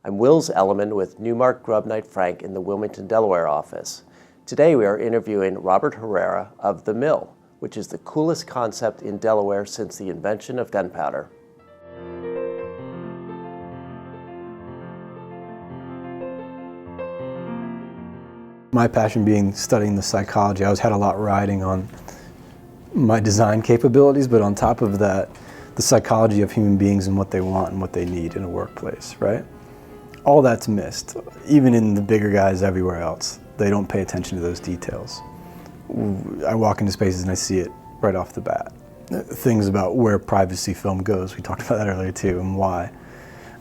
I'm Wills Elliman with Newmark Grub Knight Frank in the Wilmington, Delaware office. Today we are interviewing Robert Herrera of The Mill, which is the coolest concept in Delaware since the invention of gunpowder. My passion being studying the psychology. I always had a lot riding on my design capabilities, but on top of that, the psychology of human beings and what they want and what they need in a workplace, right? All that's missed, even in the bigger guys everywhere else. They don't pay attention to those details. I walk into spaces and I see it right off the bat. Things about where privacy film goes, we talked about that earlier too, and why.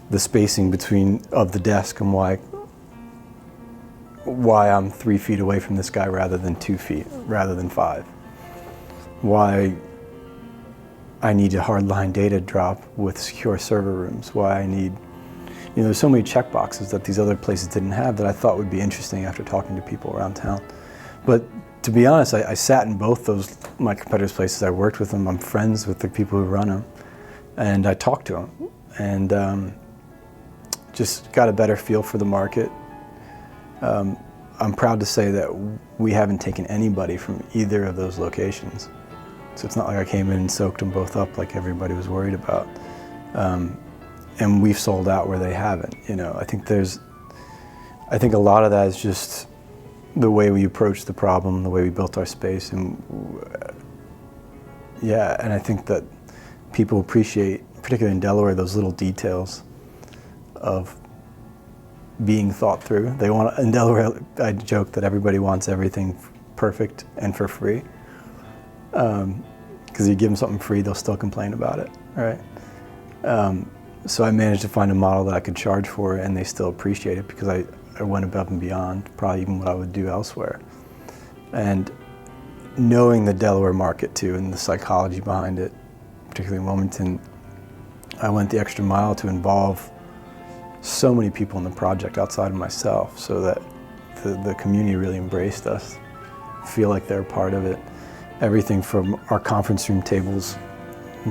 The spacing of the desk and why I'm 3 feet away from this guy rather than 2 feet, rather than 5. Why I need a hardline data drop with secure server rooms. Why I need, there's so many check boxes that these other places didn't have that I thought would be interesting after talking to people around town. But to be honest, I sat in both those, my competitors' places. I worked with them. I'm friends with the people who run them. And I talked to them. And just got a better feel for the market. I'm proud to say that we haven't taken anybody from either of those locations. So it's not like I came in and soaked them both up like everybody was worried about. And we've sold out where they haven't. I think a lot of that is just the way we approach the problem, the way we built our space, and and I think that people appreciate, particularly in Delaware, those little details of being thought through. They want, in Delaware, I joke that everybody wants everything perfect and for free. Because you give them something free, they'll still complain about it, right? So I managed to find a model that I could charge for, and they still appreciate it because I went above and beyond, probably even what I would do elsewhere. And knowing the Delaware market too, and the psychology behind it, particularly in Wilmington, I went the extra mile to involve so many people in the project outside of myself, so that the community really embraced us, feel like they're a part of it. Everything from our conference room tables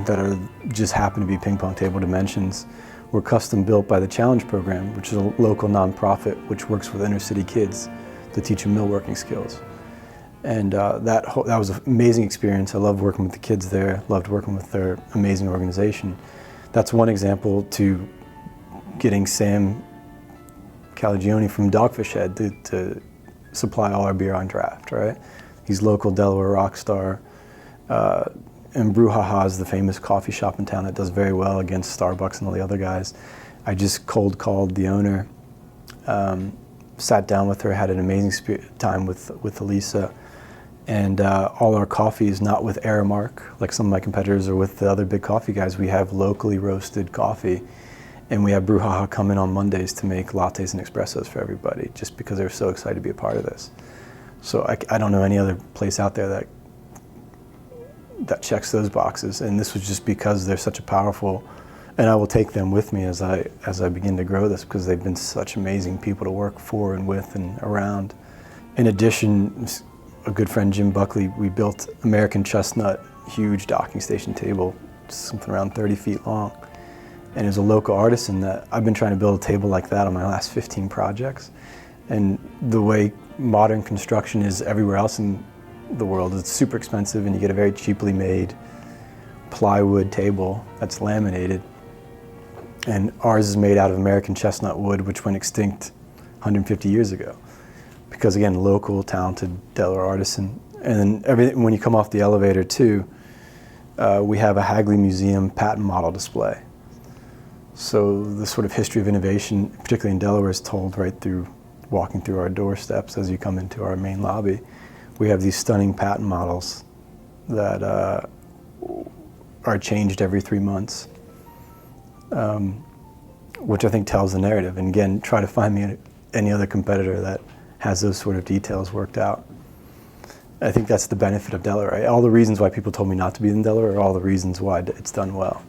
that are just happen to be ping pong table dimensions were custom built by the Challenge program, which is a local nonprofit which works with inner city kids to teach them millworking skills. And that was an amazing experience. I loved working with the kids there, loved working with their amazing organization. That's one example to getting Sam Caligione from Dogfish Head to supply all our beer on draft, right? He's local Delaware rock star. And Brouhaha is the famous coffee shop in town that does very well against Starbucks and all the other guys. I just cold called the owner, sat down with her, had an amazing time with Elisa. And all our coffee is not with Aramark, like some of my competitors, or with the other big coffee guys. We have locally roasted coffee. And we have Brouhaha come in on Mondays to make lattes and espressos for everybody, just because they're so excited to be a part of this. So I don't know any other place out there that checks those boxes. And this was just because they're such a powerful, and I will take them with me as I begin to grow this, because they've been such amazing people to work for and with and around. In addition, a good friend, Jim Buckley, we built American Chestnut, huge docking station table, something around 30 feet long. And as a local artisan, that I've been trying to build a table like that on my last 15 projects. And the way modern construction is everywhere else in the world, it's super expensive, and you get a very cheaply made plywood table that's laminated. And ours is made out of American chestnut wood, which went extinct 150 years ago. Because again, local, talented Delaware artisan. And then when you come off the elevator too, we have a Hagley Museum patent model display. So the sort of history of innovation, particularly in Delaware, is told right through walking through our doorsteps as you come into our main lobby. We have these stunning patent models that are changed every 3 months, which I think tells the narrative. And again, try to find me any other competitor that has those sort of details worked out. I think that's the benefit of Delaware. All the reasons why people told me not to be in Delaware are all the reasons why it's done well.